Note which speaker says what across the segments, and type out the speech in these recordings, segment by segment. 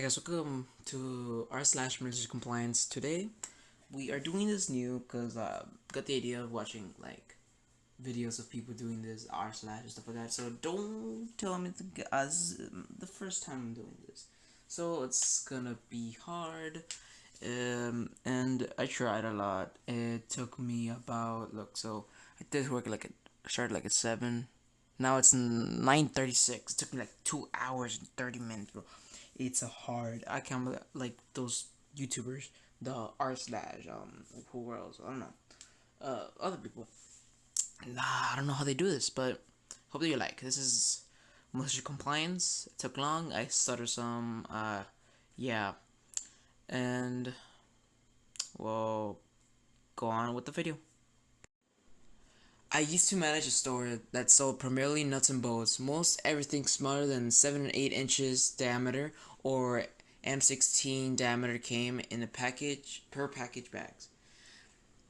Speaker 1: guys, welcome to r/MaliciousCompliance. Today, we are doing this new because got the idea of watching like videos of people doing this r slash and stuff like that. So don't tell me this is the first time I'm doing this, so it's gonna be hard. And I tried a lot. It took me about so I did work I started like at 7. Now it's 9:36. It took me like 2 hours and 30 minutes, bro. It's a hard. I can't believe, like those YouTubers, the r slash who else? I don't know. Other people. Nah, I don't know how they do this, but hope that you like. This is Militia Compliance. It took long. I stuttered some. Yeah, and well, go on with the video. I used to manage a store that sold primarily nuts and bolts, most everything smaller than 7 and 8 inches diameter or M16 diameter came in a package per package bags.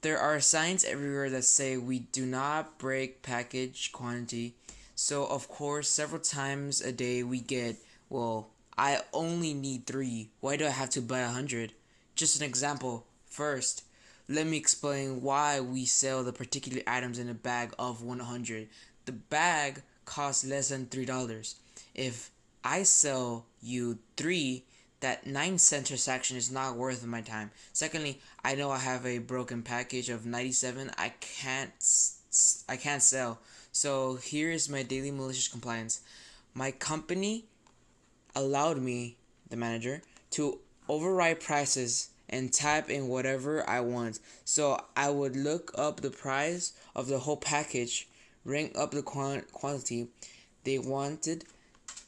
Speaker 1: There are signs everywhere that say we do not break package quantity, so of course several times a day we get, well, I only need 3, why do I have to buy 100? Just an example. First, let me explain why we sell the particular items in a bag of 100. The bag costs less than $3. If I sell you 3, that 9-cent transaction is not worth my time. Secondly, I know I have a broken package of 97 I can't sell. So here is my daily malicious compliance. My company allowed me, the manager, to override prices and type in whatever I want. So I would look up the price of the whole package, rank up the quantity they wanted,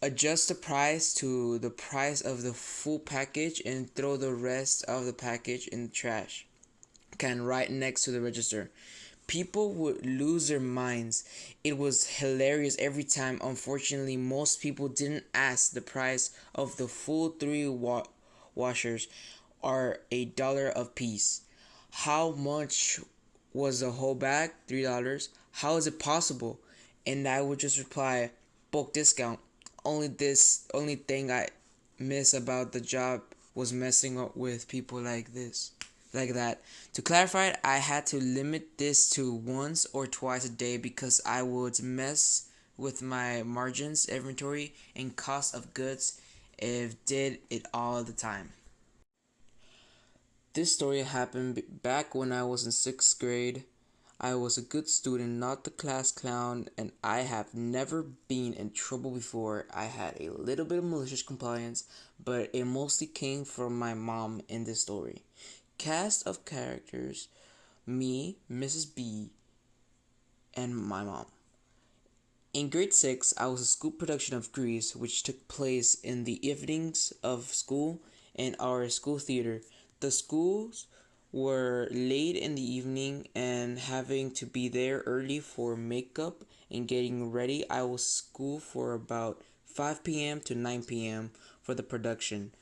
Speaker 1: adjust the price to the price of the full package, and throw the rest of the package in the trash can right next to the register. People would lose their minds. It was hilarious every time. Unfortunately, most people didn't ask the price of the full 3 washers are $1 a piece. How much was the whole bag? $3. How is it possible? And I would just reply, bulk discount. Only thing I miss about the job was messing up with people like that. To clarify it, I had to limit this to once or twice a day because I would mess with my margins, inventory, and cost of goods if did it all the time. This story happened back when I was in 6th grade. I was a good student, not the class clown, and I have never been in trouble before. I had a little bit of malicious compliance, but it mostly came from my mom in this story. Cast of characters: me, Mrs. B, and my mom. In grade 6, I was a school production of Grease, which took place in the evenings of school in our school theater. The schools were late in the evening and having to be there early for makeup and getting ready. I was school for about 5 p.m. to 9 p.m. for the production,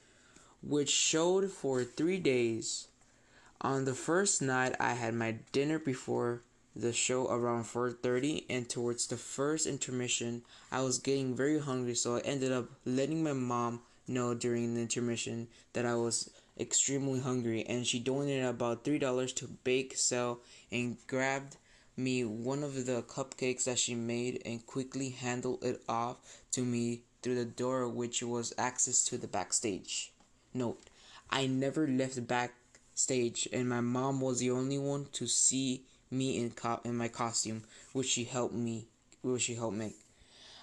Speaker 1: which showed for 3 days. On the first night, I had my dinner before the show around 4:30, and towards the first intermission, I was getting very hungry, so I ended up letting my mom know during the intermission that I was extremely hungry, and she donated about $3 to bake, sell, and grabbed me one of the cupcakes that she made and quickly handed it off to me through the door, which was access to the backstage. Note: I never left backstage, and my mom was the only one to see me in my costume, which she helped make.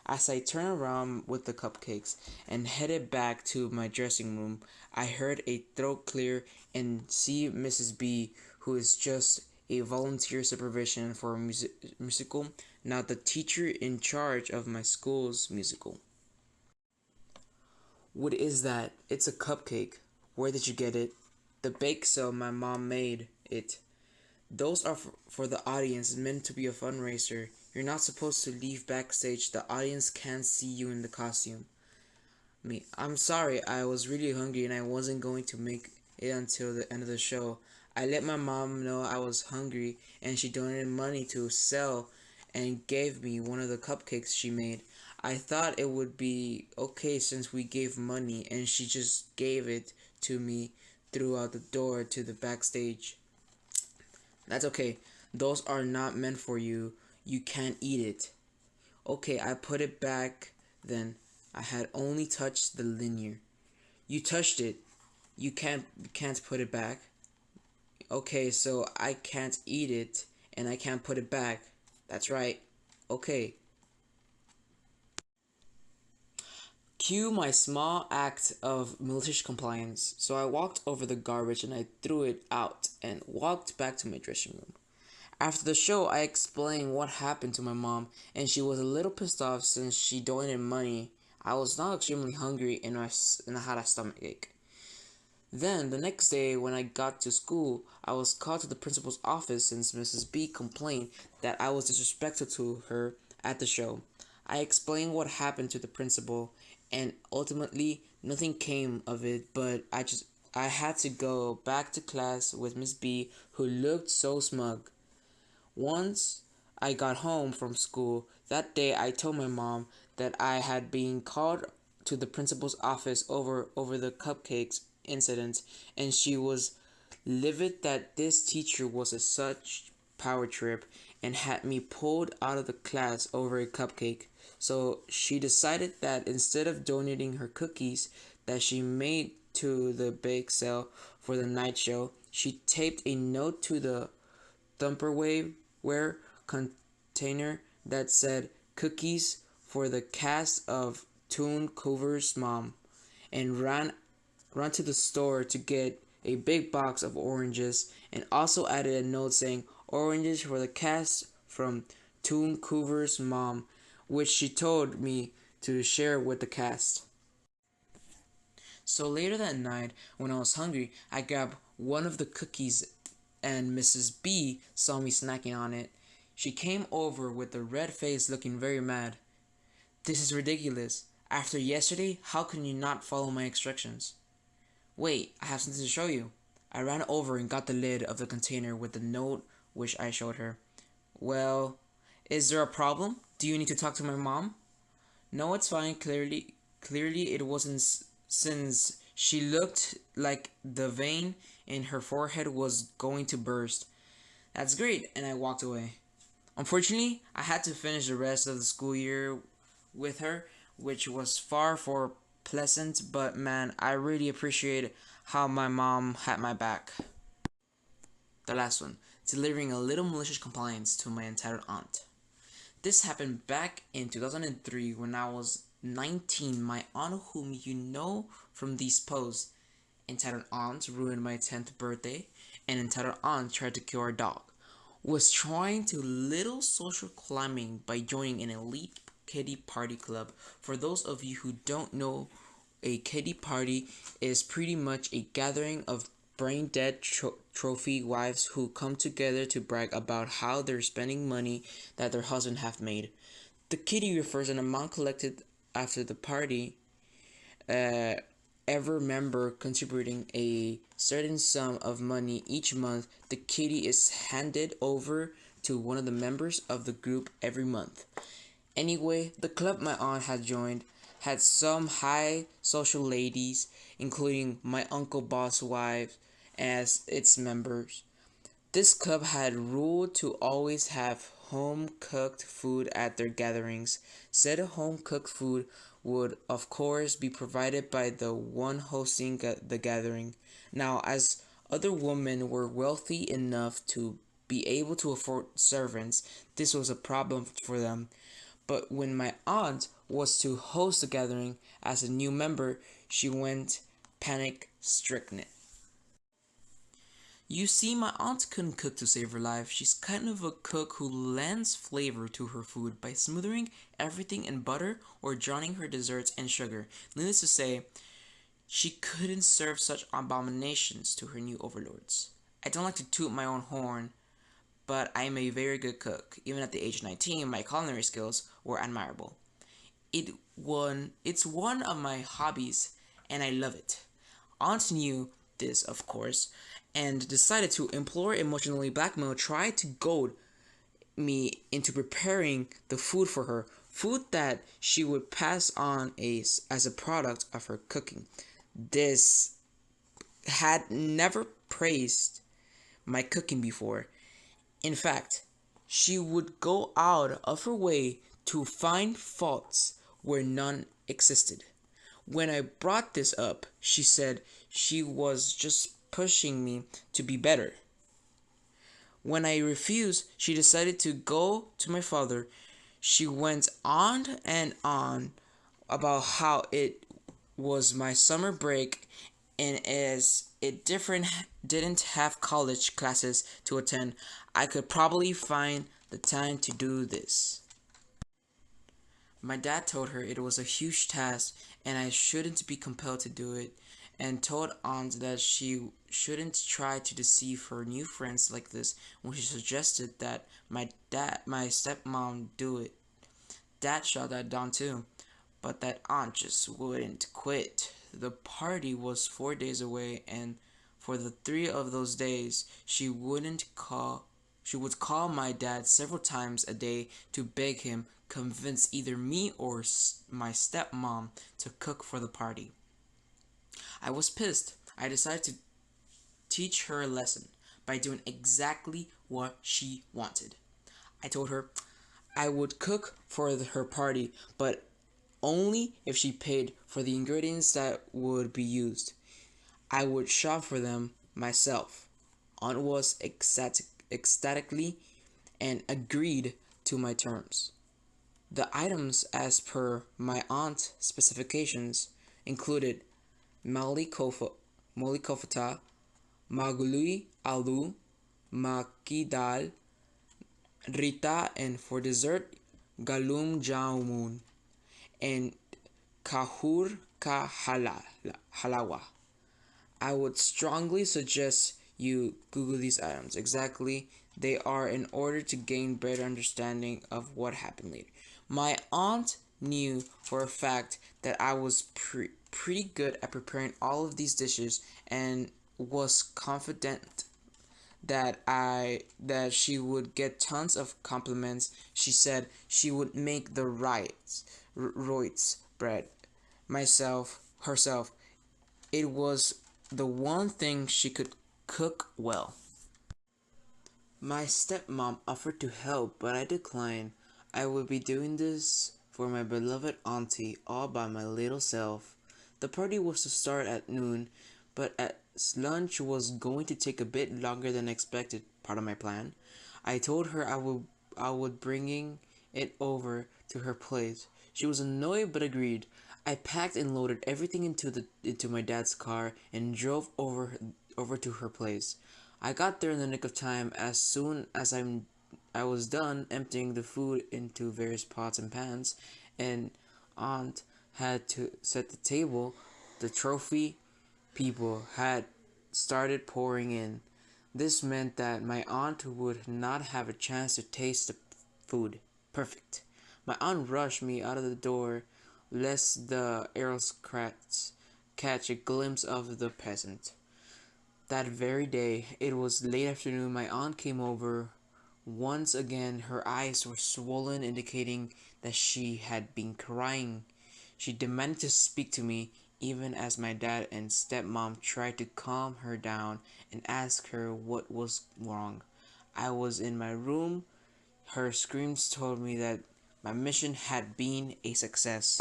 Speaker 1: As I turned around with the cupcakes and headed back to my dressing room, I heard a throat clear and see Mrs. B, who is just a volunteer supervision for a musical, not the teacher in charge of my school's musical. What is that? It's a cupcake. Where did you get it? The bake sale my mom made it. Those are for the audience, meant to be a fundraiser. You're not supposed to leave backstage. The audience can't see you in the costume. I'm sorry, I was really hungry and I wasn't going to make it until the end of the show. I let my mom know I was hungry and she donated money to sell and gave me one of the cupcakes she made. I thought it would be okay since we gave money and she just gave it to me throughout the door to the backstage. That's okay. Those are not meant for you. You can't eat it. Okay, I put it back then. I had only touched the linear. You touched it. You can't put it back. Okay, so I can't eat it and I can't put it back. That's right. Okay. Cue my small act of malicious compliance. So I walked over the garbage and I threw it out and walked back to my dressing room. After the show, I explained what happened to my mom, and she was a little pissed off since she donated money. I was now extremely hungry and I had a stomach ache. Then, the next day, when I got to school, I was called to the principal's office since Mrs. B complained that I was disrespectful to her at the show. I explained what happened to the principal, and ultimately, nothing came of it, but I had to go back to class with Miss B, who looked so smug. Once I got home from school that day, I told my mom that I had been called to the principal's office over the cupcakes incident, and she was livid that this teacher was a such power trip and had me pulled out of the class over a cupcake. So she decided that instead of donating her cookies that she made to the bake sale for the night show, she taped a note to the Tupperware container that said cookies for the cast of Toon Coover's mom and ran to the store to get a big box of oranges and also added a note saying oranges for the cast from Toon Coover's mom, which she told me to share with the cast. So later that night, when I was hungry, I grabbed one of the cookies and Mrs. B saw me snacking on it. She came over with a red face looking very mad. This is ridiculous. After yesterday, how can you not follow my instructions? Wait, I have something to show you. I ran over and got the lid of the container with the note which I showed her. Well, is there a problem? Do you need to talk to my mom? No, it's fine. Clearly it wasn't since she looked like the vein in her forehead was going to burst. That's great, and I walked away. Unfortunately, I had to finish the rest of the school year with her, which was far from pleasant, but man, I really appreciate how my mom had my back. The last one, delivering a little malicious compliance to my entitled aunt. This happened back in 2003 when I was 19. My aunt, whom you know from these posts, entitled aunt ruined my 10th birthday, and entitled aunt tried to kill our dog, was trying to little social climbing by joining an elite kitty party club. For those of you who don't know, a kitty party is pretty much a gathering of brain-dead trophy wives who come together to brag about how they're spending money that their husband have made. The kitty refers an amount collected after the party, every member contributing a certain sum of money each month. The kitty is handed over to one of the members of the group every month. Anyway, the club my aunt had joined had some high social ladies, including my uncle boss wife, as its members. This club had ruled to always have home-cooked food at their gatherings. Said home-cooked food would, of course, be provided by the one hosting the gathering. Now, as other women were wealthy enough to be able to afford servants, this was a problem for them. But when my aunt was to host the gathering as a new member, she went panic-stricken. You see, my aunt couldn't cook to save her life. She's kind of a cook who lends flavor to her food by smothering everything in butter or drowning her desserts in sugar. Needless to say, she couldn't serve such abominations to her new overlords. I don't like to toot my own horn, but I am a very good cook. Even at the age of 19, my culinary skills were admirable. It's one of my hobbies, and I love it. Aunt knew this, of course, and decided to implore, emotionally blackmail, try to goad me into preparing the food for her. food that she would pass on as a product of her cooking. This had never praised my cooking before. In fact, she would go out of her way to find faults where none existed. When I brought this up, she said she was just pushing me to be better. When I refused, she decided to go to my father. She went on and on about how it was my summer break, and as it didn't have college classes to attend, I could probably find the time to do this. My dad told her it was a huge task and I shouldn't be compelled to do it, and told Aunt that she shouldn't try to deceive her new friends like this when she suggested that my stepmom do it. Dad shot that down too, but that aunt just wouldn't quit. The party was 4 days away, and for the 3 of those days, she would call my dad several times a day to beg him convince either me or my stepmom to cook for the party. I was pissed. I decided to teach her a lesson by doing exactly what she wanted. I told her I would cook for her party, but only if she paid for the ingredients that would be used. I would shop for them myself. Aunt was ecstatically and agreed to my terms. The items, as per my aunt's specifications, included malikofta, magului alu, makidal, rita, and for dessert, galum jamun, and kahur ka halawa. I would strongly suggest you Google these items. Exactly, they are in order to gain better understanding of what happened later. My aunt knew for a fact that I was pretty good at preparing all of these dishes and was confident that she would get tons of compliments. She said she would make the Reutz bread herself. It was the one thing she could cook well. My stepmom offered to help, but I declined. I would be doing this for my beloved auntie all by my little self. The party was to start at noon, but as lunch was going to take a bit longer than expected, part of my plan, I told her I would bringing it over to her place. She was annoyed but agreed. I packed and loaded everything into my dad's car and drove over to her place. I got there in the nick of time. As soon as I was done emptying the food into various pots and pans, and Aunt had to set the table, the trophy people had started pouring in. This meant that my aunt would not have a chance to taste the food. Perfect. My aunt rushed me out of the door lest the aristocrats catch a glimpse of the peasant. That very day, it was late afternoon, my aunt came over. Once again, her eyes were swollen, indicating that she had been crying. She demanded to speak to me, even as my dad and stepmom tried to calm her down and ask her what was wrong. I was in my room. Her screams told me that my mission had been a success.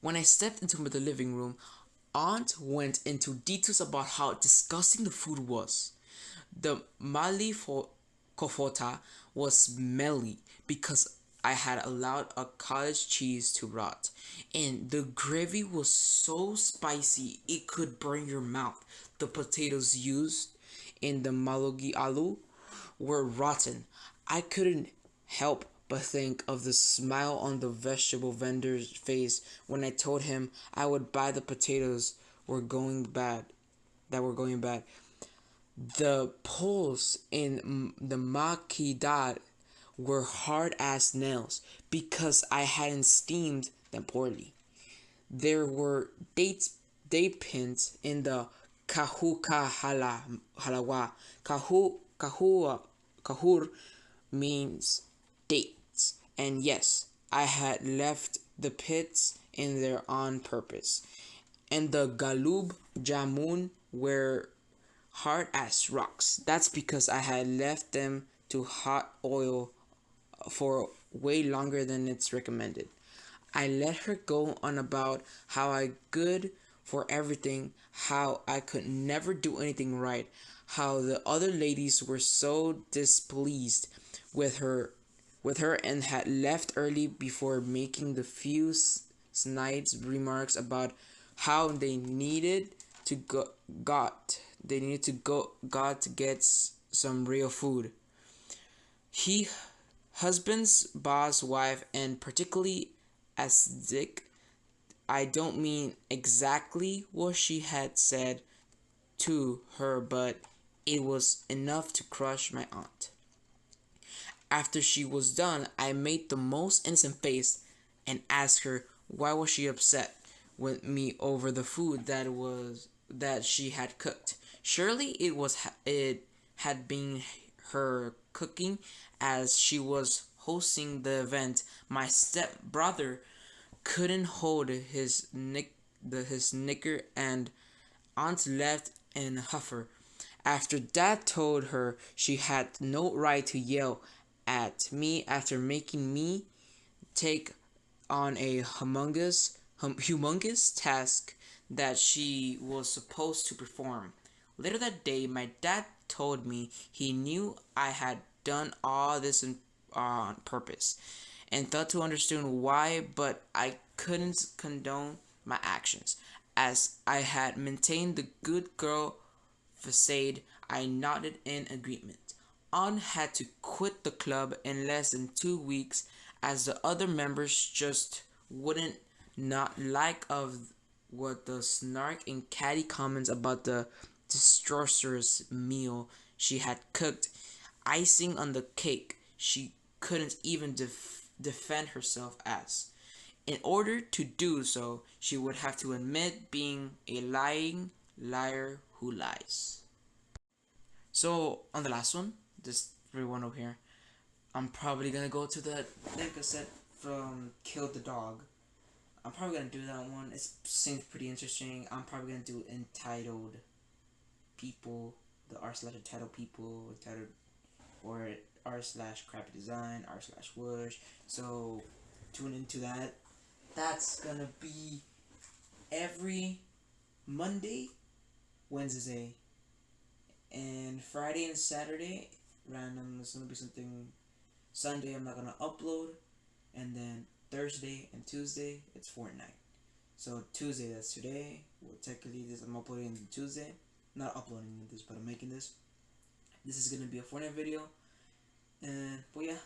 Speaker 1: When I stepped into the living room, Aunt went into details about how disgusting the food was. The kofota was smelly because I had allowed a cottage cheese to rot, and the gravy was so spicy it could burn your mouth. The potatoes used in the malogi alu were rotten. I couldn't help but think of the smile on the vegetable vendor's face when I told him I would buy the potatoes that were going bad. The poles in the makidad were hard as nails because I hadn't steamed them poorly. There were date pins in the halawa. Kahur means dates, And yes, I had left the pits in there on purpose. And the galub jamun were hard as rocks. That's because I had left them to hot oil for way longer than it's recommended. I let her go on about how I good for everything, how I could never do anything right, how the other ladies were so displeased with her and had left early before making the few snide remarks about how they needed to go got to get some real food. He husband's boss wife and particularly as Dick, I don't mean exactly what she had said to her, but it was enough to crush my aunt. After she was done, I made the most innocent face and asked her why was she upset with me over the food that she had cooked. Surely it had been her cooking as she was hosting the event. My step brother couldn't hold his knicker and aunt left in a huffer. After Dad told her she had no right to yell at me after making me take on a humongous task that she was supposed to perform. Later that day, my dad told me he knew I had done all this on purpose and thought to understand why, but I couldn't condone my actions. As I had maintained the good girl facade, I nodded in agreement. On had to quit the club in less than 2 weeks as the other members just wouldn't not like of what the snark and catty comments about the disastrous meal she had cooked. Icing on the cake, she couldn't even defend herself as. In order to do so, she would have to admit being a lying liar who lies. So, on the last one, this one over here, I'm probably gonna go to the like I said from Kill the Dog. I'm probably gonna do that one. It seems pretty interesting. I'm probably gonna do entitled people, the r/entitled people, entitled or r/crappy design, r/whoosh. So tune into that. That's gonna be every Monday, Wednesday, and Friday and Saturday. Random. It's gonna be something. Sunday I'm not gonna upload, and then Thursday and Tuesday it's Fortnite. So Tuesday, that's today. Well, technically this I'm uploading Tuesday. Not uploading this, but I'm making this. This is gonna be a Fortnite video, and but yeah.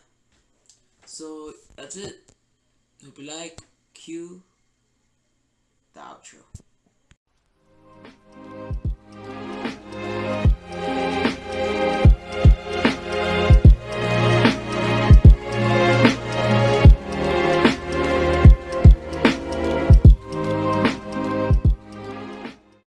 Speaker 1: So that's it. Hope you like. Cue the outro.